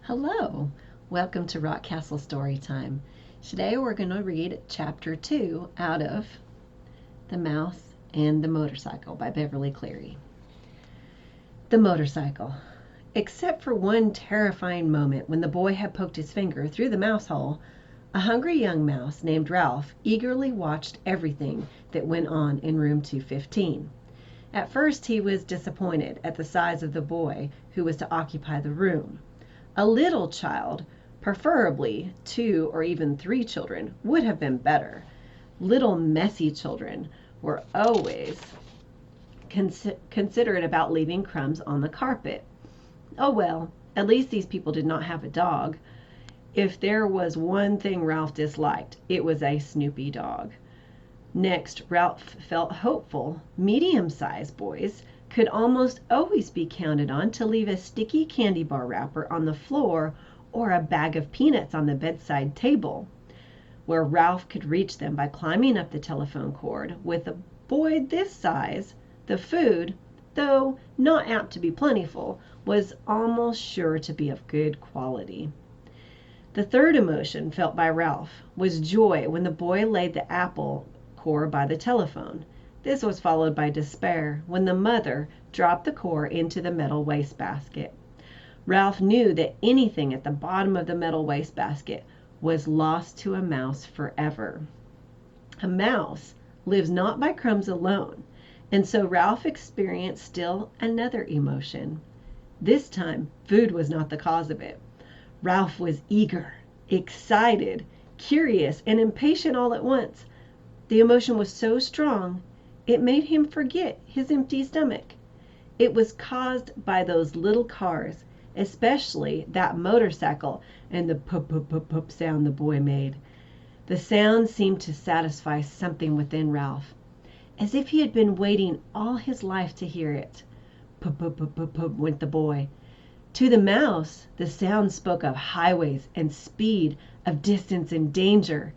Hello, welcome to Rock Castle Storytime. Today we're going to read Chapter 2 out of The Mouse and the Motorcycle by Beverly Cleary. The motorcycle. Except for one terrifying moment when the boy had poked his finger through the mouse hole, a hungry young mouse named Ralph eagerly watched everything that went on in room 215. At first he was disappointed at the size of the boy who was to occupy the room. A little child, preferably 2 or even 3 children, would have been better. Little messy children were always considerate about leaving crumbs on the carpet. Oh well, at least these people did not have a dog. If there was one thing Ralph disliked, it was a Snoopy dog. Next, Ralph felt hopeful. Medium-sized boys could almost always be counted on to leave a sticky candy bar wrapper on the floor or a bag of peanuts on the bedside table, where Ralph could reach them by climbing up the telephone cord. With a boy this size, the food, though not apt to be plentiful, was almost sure to be of good quality. The third emotion felt by Ralph was joy when the boy laid the apple core by the telephone. This was followed by despair when the mother dropped the core into the metal wastebasket. Ralph knew that anything at the bottom of the metal wastebasket was lost to a mouse forever. A mouse lives not by crumbs alone, and so Ralph experienced still another emotion. This time, food was not the cause of it. Ralph was eager, excited, curious, and impatient all at once. The emotion was so strong it made him forget his empty stomach. It was caused by those little cars, especially that motorcycle and the pup sound the boy made. The sound seemed to satisfy something within Ralph, as if he had been waiting all his life to hear it. Pup went the boy. To the mouse, the sound spoke of highways and speed, of distance and danger,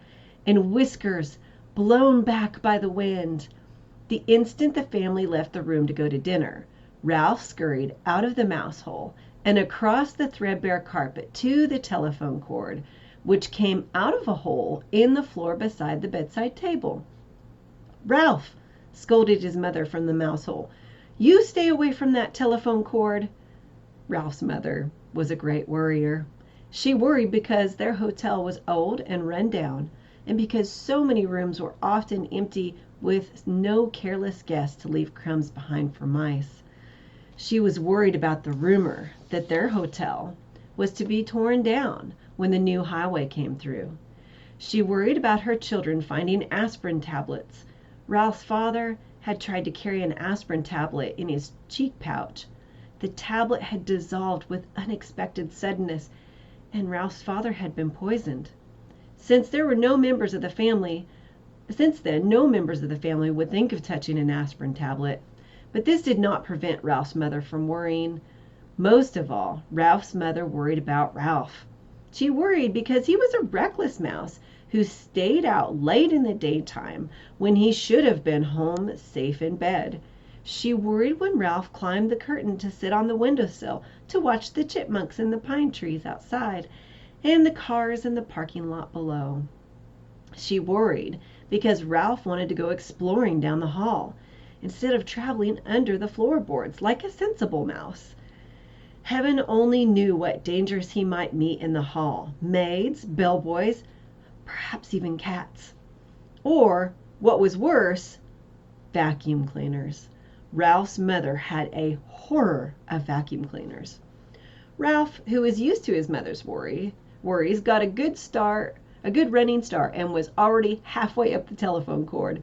and whiskers blown back by the wind. The instant the family left the room to go to dinner, Ralph scurried out of the mouse hole and across the threadbare carpet to the telephone cord, which came out of a hole in the floor beside the bedside table. "Ralph," scolded his mother from the mouse hole, "you stay away from that telephone cord." Ralph's mother was a great worrier. She worried because their hotel was old and run down, and because so many rooms were often empty with no careless guest to leave crumbs behind for mice. She was worried about the rumor that their hotel was to be torn down when the new highway came through. She worried about her children finding aspirin tablets. Ralph's father had tried to carry an aspirin tablet in his cheek pouch. The tablet had dissolved with unexpected suddenness, and Ralph's father had been poisoned. Since then, no members of the family would think of touching an aspirin tablet. But this did not prevent Ralph's mother from worrying. Most of all, Ralph's mother worried about Ralph. She worried because he was a reckless mouse who stayed out late in the daytime when he should have been home safe in bed. She worried when Ralph climbed the curtain to sit on the windowsill to watch the chipmunks in the pine trees outside and the cars in the parking lot below. She worried because Ralph wanted to go exploring down the hall instead of traveling under the floorboards like a sensible mouse. Heaven only knew what dangers he might meet in the hall. Maids, bellboys, perhaps even cats. Or, what was worse, vacuum cleaners. Ralph's mother had a horror of vacuum cleaners. Ralph, who was used to his mother's worries, got a good running start, and was already halfway up the telephone cord.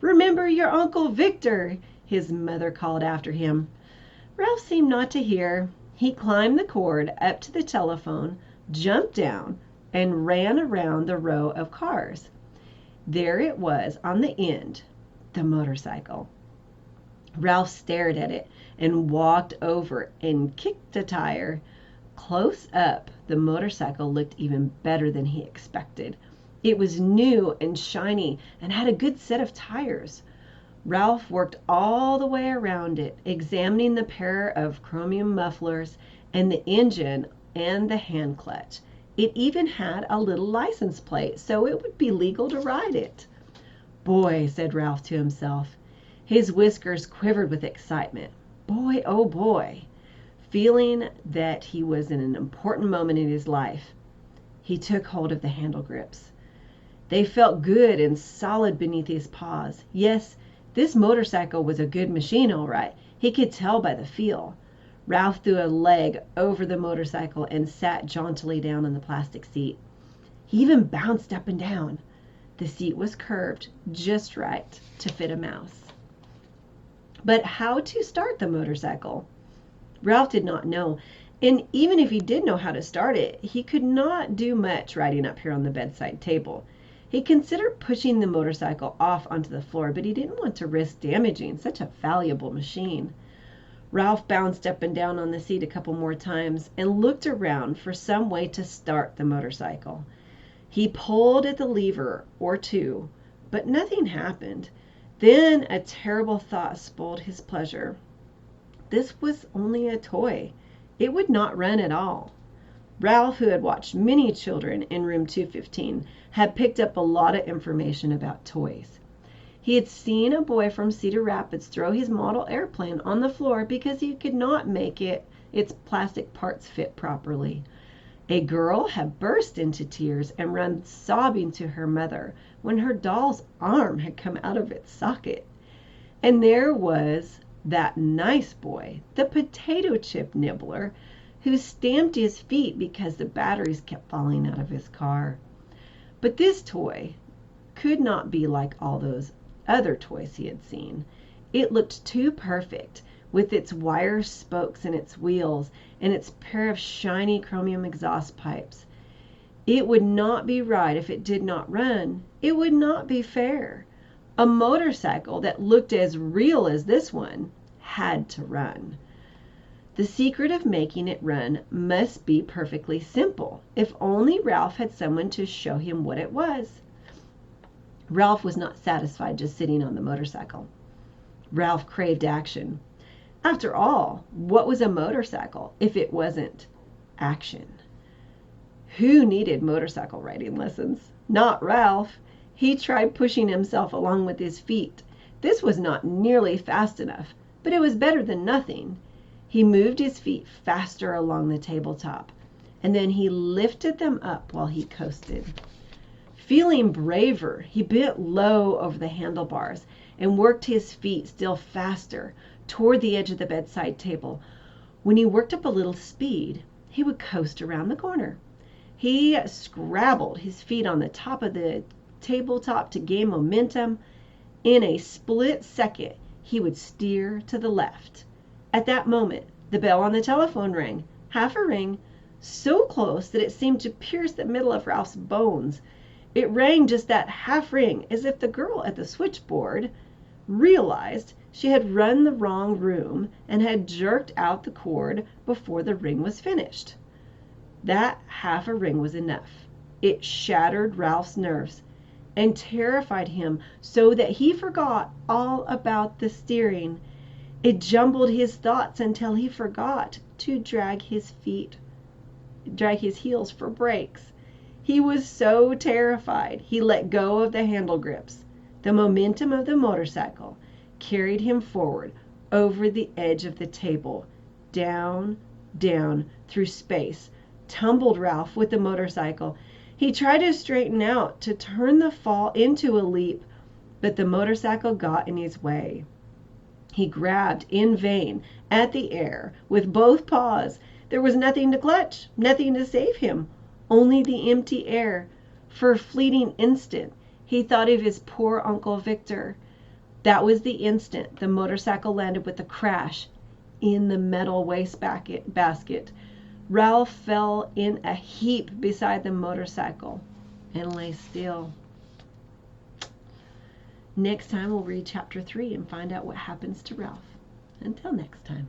"Remember your Uncle Victor," his mother called after him. Ralph seemed not to hear. He climbed the cord up to the telephone, jumped down, and ran around the row of cars. There it was on the end, the motorcycle. Ralph stared at it and walked over and kicked a tire. Close up, the motorcycle looked even better than he expected. It was new and shiny and had a good set of tires. Ralph worked all the way around it, examining the pair of chromium mufflers and the engine and the hand clutch. It even had a little license plate, so it would be legal to ride it. Boy, said Ralph to himself. His whiskers quivered with excitement. Boy, oh boy. Feeling that he was in an important moment in his life, he took hold of the handle grips. They felt good and solid beneath his paws. Yes, this motorcycle was a good machine, all right. He could tell by the feel. Ralph threw a leg over the motorcycle and sat jauntily down on the plastic seat. He even bounced up and down. The seat was curved just right to fit a mouse. But how to start the motorcycle? Ralph did not know, and even if he did know how to start it, he could not do much riding up here on the bedside table. He considered pushing the motorcycle off onto the floor, but he didn't want to risk damaging such a valuable machine. Ralph bounced up and down on the seat a couple more times and looked around for some way to start the motorcycle. He pulled at the lever or two, but nothing happened. Then a terrible thought spoiled his pleasure. This was only a toy. It would not run at all. Ralph, who had watched many children in room 215, had picked up a lot of information about toys. He had seen a boy from Cedar Rapids throw his model airplane on the floor because he could not make its plastic parts fit properly. A girl had burst into tears and run sobbing to her mother when her doll's arm had come out of its socket. And there was that nice boy, the potato chip nibbler, who stamped his feet because the batteries kept falling out of his car. But this toy could not be like all those other toys he had seen. It looked too perfect, with its wire spokes and its wheels and its pair of shiny chromium exhaust pipes. It would not be right if it did not run. It would not be fair. A motorcycle that looked as real as this one had to run. The secret of making it run must be perfectly simple. If only Ralph had someone to show him what it was. Ralph was not satisfied just sitting on the motorcycle. Ralph craved action. After all, what was a motorcycle if it wasn't action? Who needed motorcycle riding lessons? Not Ralph. He tried pushing himself along with his feet. This was not nearly fast enough, but it was better than nothing. He moved his feet faster along the tabletop, and then he lifted them up while he coasted. Feeling braver, he bent low over the handlebars and worked his feet still faster toward the edge of the bedside table. When he worked up a little speed, he would coast around the corner. He scrabbled his feet on the top of the tabletop to gain momentum. In a split second, he would steer to the left. At that moment, the bell on the telephone rang, half a ring, so close that it seemed to pierce the middle of Ralph's bones. It rang just that half ring, as if the girl at the switchboard realized she had run the wrong room and had jerked out the cord before the ring was finished. That half a ring was enough. It shattered Ralph's nerves and terrified him so that he forgot all about the steering. It jumbled his thoughts until he forgot to drag his heels for brakes. He was so terrified, he let go of the handle grips. The momentum of the motorcycle carried him forward over the edge of the table, down, down, through space, tumbled Ralph with the motorcycle. He tried to straighten out, to turn the fall into a leap, but the motorcycle got in his way. He grabbed in vain at the air with both paws. There was nothing to clutch, nothing to save him, only the empty air. For a fleeting instant, he thought of his poor Uncle Victor. That was the instant the motorcycle landed with a crash in the metal wastebasket. Ralph fell in a heap beside the motorcycle and lay still. Next time we'll read chapter 3 and find out what happens to Ralph. Until next time.